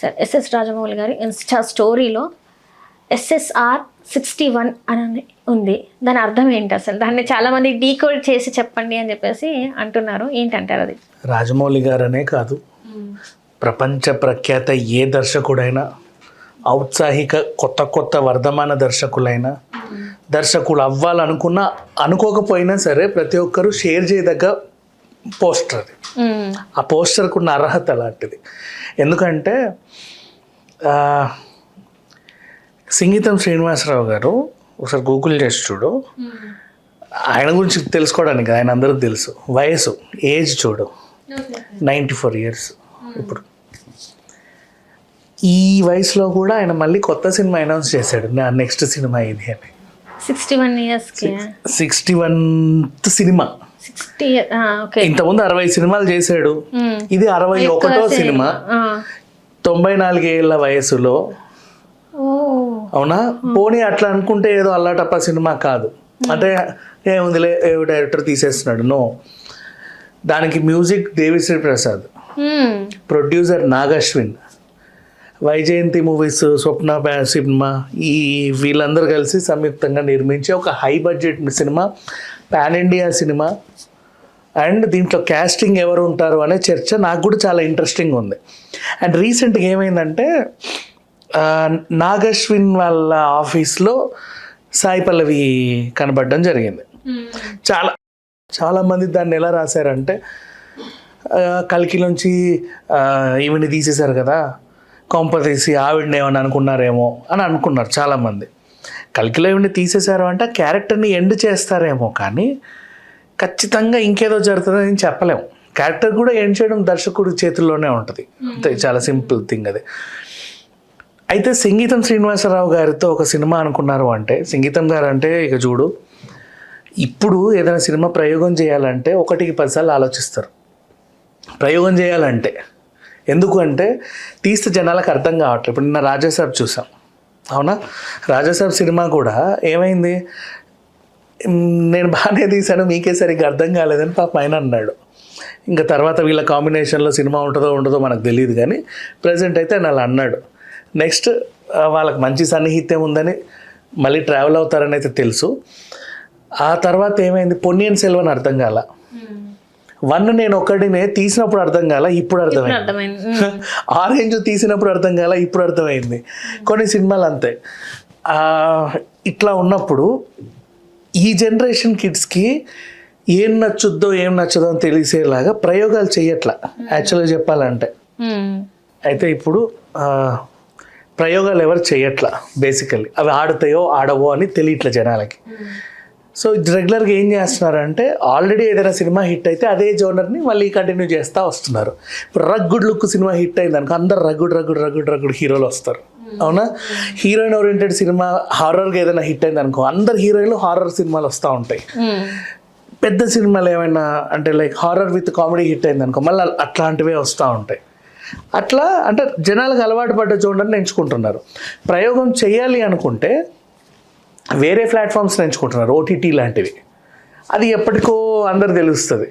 Sir SS Rajamouli గారి Insta స్టోరీలో SSR 61 అని ఉంది. దాని అర్థం ఏంటి అసలు? దాన్ని చాలామంది డీకోడ్ చేసి చెప్పండి అని చెప్పేసి అంటున్నారు. ఏంటంటారు అది? రాజమౌళి గారనే కాదు, ప్రపంచ ప్రఖ్యాత ఏ దర్శకుడైనా, ఔత్సాహిక కొత్త కొత్త వర్ధమాన దర్శకులు అవ్వాలనుకున్నా అనుకోకపోయినా సరే ప్రతి ఒక్కరూ షేర్ చేయదగ్గ పోస్టర్ అది. ఆ పోస్టర్కు ఉన్న అర్హత అలాంటిది. ఎందుకంటే సింగీతం శ్రీనివాసరావు గారు ఒకసారి గూగుల్ చేసి చూడు, ఆయన గురించి తెలుసుకోవడానికి ఆయన అందరికి తెలుసు. వయసు ఏజ్ చూడు 94 years. ఇప్పుడు ఈ వయసులో కూడా ఆయన మళ్ళీ కొత్త సినిమా అనౌన్స్ చేశాడు, నా నెక్స్ట్ సినిమా ఇది అని. 61 years 61th సినిమా. ఇంతకుముందు 60 సినిమాలు చేశాడు, ఇది 61వ సినిమా. 94 ఏళ్ళ వయసులో. అవునా? పోనీ అట్లా అనుకుంటే ఏదో అల్లాటప్ప సినిమా కాదు అంటే ఏముందిలే ఏ డైరెక్టర్ తీసేస్తున్నాడు, నో. దానికి music Devi Sri Prasad, producer Nag Ashwin, Vyjayanthi movies, Swapna cinema, ఈ వీళ్ళందరూ కలిసి సంయుక్తంగా నిర్మించే ఒక high budget cinema, pan India cinema. And దీంట్లో క్యాస్టింగ్ ఎవరు ఉంటారు అనే చర్చ నాకు కూడా చాలా ఇంట్రెస్టింగ్ ఉంది. అండ్ రీసెంట్గా ఏమైందంటే నాగశ్విన్ వాళ్ళ ఆఫీస్లో సాయి పల్లవి కనబడడం జరిగింది. చాలామంది దాన్ని ఎలా రాశారంటే కల్కిలోంచి ఈవిని తీసేశారు కదా, కొంప తీసి ఆవిడని ఏమని అనుకున్నారేమో అని అనుకున్నారు చాలామంది. కల్కిలో ఈవిని తీసేశారు అంటే క్యారెక్టర్ని ఎండ్ చేస్తారేమో, కానీ ఖచ్చితంగా ఇంకేదో జరుగుతుందని చెప్పలేము. క్యారెక్టర్ కూడా ఎండ్ చేయడం దర్శకుడి చేతుల్లోనే ఉంటుంది, అంతే. చాలా సింపుల్ థింగ్ అది. అయితే సంగీతం శ్రీనివాసరావు గారితో ఒక సినిమా అనుకున్నారు అంటే, సంగీతం గారు అంటే ఇక చూడు, ఇప్పుడు ఏదైనా సినిమా ప్రయోగం చేయాలంటే 1కి 10 సార్లు ఆలోచిస్తారు ప్రయోగం చేయాలంటే. ఎందుకు అంటే తీస్తే జనాలకు అర్థం కావట్లేదు. ఇప్పుడు నిన్న రాజాసాబ్ చూసాం, అవునా? రాజాసాబ్ సినిమా కూడా ఏమైంది, నేను బాగానే తీశాను, మీకే సరిగ్గా అర్థం కాలేదని పాప ఆయన అన్నాడు. ఇంకా తర్వాత వీళ్ళ కాంబినేషన్లో సినిమా ఉంటుందో ఉండదో మనకు తెలియదు, కానీ ప్రజెంట్ అయితే ఆయన అలా అన్నాడు. నెక్స్ట్ వాళ్ళకి మంచి సన్నిహిత్యం ఉందని మళ్ళీ ట్రావెల్ అవుతారని అయితే తెలుసు. ఆ తర్వాత ఏమైంది, పొన్నియిన్ సెల్వన్ అర్థం కాల, 1 నేను ఒక్కడినే తీసినప్పుడు అర్థం కాల, ఇప్పుడు అర్థమైంది. ఆరెంజ్ తీసినప్పుడు అర్థం కాల, ఇప్పుడు అర్థమైంది. కొన్ని సినిమాలు అంతే. ఇట్లా ఉన్నప్పుడు ఈ జనరేషన్ కిడ్స్కి ఏం నచ్చుద్దో ఏం నచ్చదో అని తెలిసేలాగా ప్రయోగాలు చేయట్లా యాక్చువల్గా చెప్పాలంటే. అయితే ఇప్పుడు ప్రయోగాలు ఎవరు చేయట్లా, బేసికల్లీ అవి ఆడతాయో ఆడవో అని తెలియట్లే జనాలకి. సో రెగ్యులర్గా ఏం చేస్తున్నారంటే, ఆల్రెడీ ఏదైనా సినిమా హిట్ అయితే అదే జోనర్ని మళ్ళీ కంటిన్యూ చేస్తూ వస్తున్నారు. ఇప్పుడు రగ్గుడ్ లుక్ సినిమా హిట్ అయింది అనుకో, అందరు రగ్గుడ్ హీరోలు వస్తారు, అవునా? హీరోయిన్ ఓరియంటెడ్ సినిమా హారర్గా ఏదైనా హిట్ అయింది అనుకో, అందరు హీరోయిన్లు హారర్ సినిమాలు వస్తూ ఉంటాయి. పెద్ద సినిమాలు ఏమైనా అంటే like horror with comedy hit అయింది అనుకో, మళ్ళీ అట్లాంటివే వస్తూ ఉంటాయి. అట్లా అంటే జనాలకు అలవాటు పడ్డ జోనర్ని ఎంచుకుంటున్నారు. ప్రయోగం చేయాలి అనుకుంటే వేరే ప్లాట్ఫామ్స్ని ఎంచుకుంటున్నారు, OTT లాంటివి. అది ఎప్పటికో అందరు తెలుస్తుంది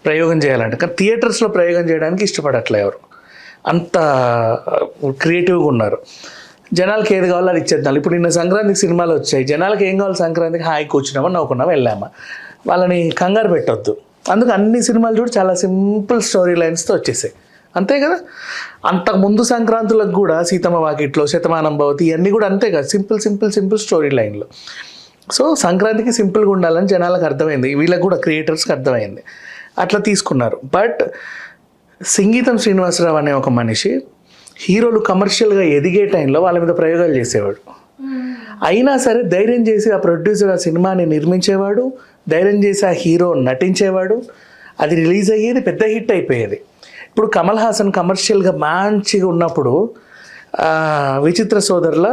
ప్రయోగం చేయాలంటే, కానీ థియేటర్స్లో ప్రయోగం చేయడానికి ఇష్టపడట్లే ఎవరు, అంత క్రియేటివ్గా ఉన్నారు. జనాలకి ఏది కావాలో అది ఇచ్చేద్దాం. ఇప్పుడు నిన్న సంక్రాంతికి సినిమాలు వచ్చాయి, జనాలకి ఏం కావాలి, సంక్రాంతికి హాయి కూర్చున్నామా, నవ్వుకున్నామా, వెళ్ళామా, వాళ్ళని కంగారు పెట్టొద్దు. అందుకు అన్ని సినిమాలు చూడు చాలా సింపుల్ స్టోరీ లైన్స్తో వచ్చేసాయి, అంతే కదా. అంతకుముందు సంక్రాంతులకు కూడా సీతమ్మ వాకిట్లో, శతమానం భవతి, ఇవన్నీ కూడా అంతే కదా, సింపుల్ స్టోరీ లైన్లు. సో సంక్రాంతికి సింపుల్గా ఉండాలని జనాలకు అర్థమైంది, వీళ్ళకి కూడా క్రియేటర్స్కి అర్థమైంది, అట్లా తీసుకున్నారు. బట్ సంగీతం శ్రీనివాసరావు అనే ఒక మనిషి హీరోలు కమర్షియల్గా ఎదిగే టైంలో వాళ్ళ మీద ప్రయోగాలు చేసేవాడు. అయినా సరే ధైర్యం చేసి ఆ ప్రొడ్యూసర్ ఆ సినిమాని నిర్మించేవాడు, ధైర్యం చేసి ఆ హీరో నటించేవాడు, అది రిలీజ్ అయ్యేది, పెద్ద హిట్ అయిపోయేది. ఇప్పుడు కమల్ హాసన్ కమర్షియల్గా మంచిగా ఉన్నప్పుడు విచిత్ర సోదరుల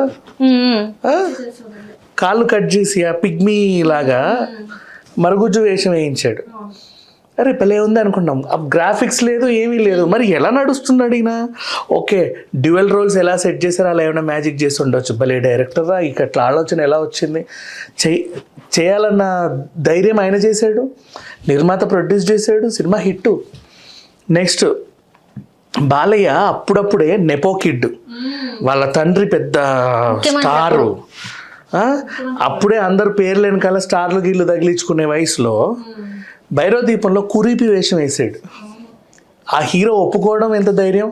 కాళ్ళు కట్ చేసి ఆ పిగ్మీ లాగా మరుగుజ్జు వేషం వేయించాడు. అరే భలే ఉంది అనుకున్నాం, ఆ గ్రాఫిక్స్ లేదు, ఏమీ లేదు, మరి ఎలా నడుస్తున్నాడు ఈయన? ఓకే, డ్యూయల్ రోల్స్ ఎలా సెట్ చేశారు, అలా ఏమైనా మ్యాజిక్ చేసి ఉండొచ్చు. భలే డైరెక్టరా, ఇక అట్లా ఆలోచన ఎలా వచ్చింది, చేయాలన్న ధైర్యం ఆయన చేశాడు, నిర్మాత ప్రొడ్యూస్ చేశాడు, సినిమా హిట్. నెక్స్ట్ బాలయ్య అప్పుడప్పుడే నెపో కిడ్, వాళ్ళ తండ్రి పెద్ద స్టారు. అప్పుడే అందరు పేర్లు వెనకాల స్టార్లు గీళ్ళు తగిలించుకునే వయసులో భైరవ దీపంలో కురీపి వేషం వేసాడు. ఆ హీరో ఒప్పుకోవడం ఎంత ధైర్యం,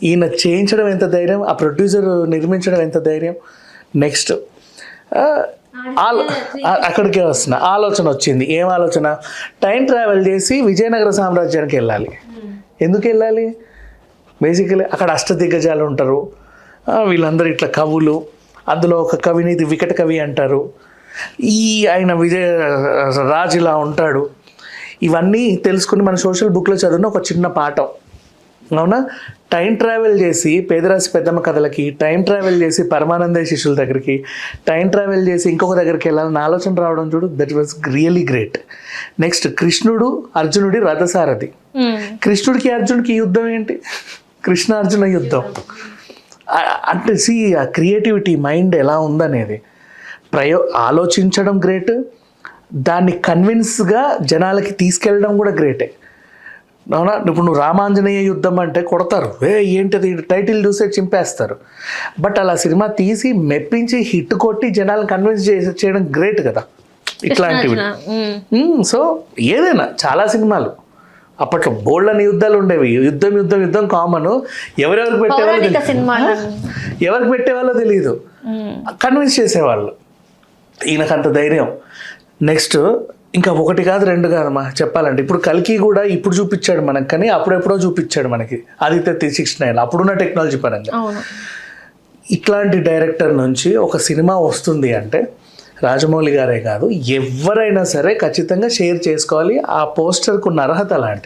ఈయన చేయించడం ఎంత ధైర్యం, ఆ ప్రొడ్యూసర్ నిర్మించడం ఎంత ధైర్యం. నెక్స్ట్ అక్కడికే వస్తున్నా, ఆలోచన వచ్చింది. ఏం ఆలోచన? టైం ట్రావెల్ చేసి విజయనగర సామ్రాజ్యానికి వెళ్ళాలి. ఎందుకు వెళ్ళాలి? బేసికలీ అక్కడ అష్టదిగ్గజాలు ఉంటారు, వీళ్ళందరూ ఇట్లా కవులు. అందులో ఒక కవిని వికట కవి అంటారు. ఆయన రాజు ఇలా ఉంటాడు. ఇవన్నీ తెలుసుకుని మన సోషల్ బుక్లో చదివిన ఒక చిన్న పాఠం. అవునా? టైం ట్రావెల్ చేసి పేదరాశి పెద్దమ్మ కథలకి, టైం ట్రావెల్ చేసి పరమానంద శిష్యుల దగ్గరికి, టైం ట్రావెల్ చేసి ఇంకొక దగ్గరికి వెళ్ళాలని ఆలోచన రావడం చూడు, that was really great. Next కృష్ణుడు అర్జునుడి రథసారథి. కృష్ణుడికి అర్జునుడికి యుద్ధం ఏంటి? కృష్ణ అర్జున యుద్ధం. అంటే ఆ క్రియేటివిటీ మైండ్ ఎలా ఉందనేది ఆలోచించడం గ్రేట్, దాన్ని కన్విన్స్గా జనాలకి తీసుకెళ్ళడం కూడా గ్రేటే. అవునా? ఇప్పుడు నువ్వు రామాంజనేయ యుద్ధం అంటే కొడతారు, ఏంటది టైటిల్ చూసే చింపేస్తారు. బట్ అలా సినిమా తీసి మెప్పించి హిట్ కొట్టి జనాలను కన్విన్స్ చేయడం గ్రేట్ కదా ఇట్లాంటివి. సో ఏదైనా చాలా సినిమాలు అప్పట్లో బోల్డ్ అని యుద్ధాలు ఉండేవి. యుద్ధం కామన్. ఎవరికి పెట్టేవాళ్ళో తెలియదు, కన్విన్స్ చేసేవాళ్ళు. ఈయనకంత ధైర్యం. నెక్స్ట్ ఇంకా ఒకటి కాదు రెండు కాదమ్మా చెప్పాలంటే. ఇప్పుడు కల్కి కూడా ఇప్పుడు చూపించాడు మనకి, కానీ అప్పుడెప్పుడో చూపించాడు మనకి ఆదిత్య 369 అప్పుడున్న టెక్నాలజీ పరంగా. ఇట్లాంటి డైరెక్టర్ నుంచి ఒక సినిమా వస్తుంది అంటే రాజమౌళి గారే కాదు, ఎవరైనా సరే ఖచ్చితంగా షేర్ చేసుకోవాలి. ఆ పోస్టర్కు ఉన్న అర్హత అలాంటి.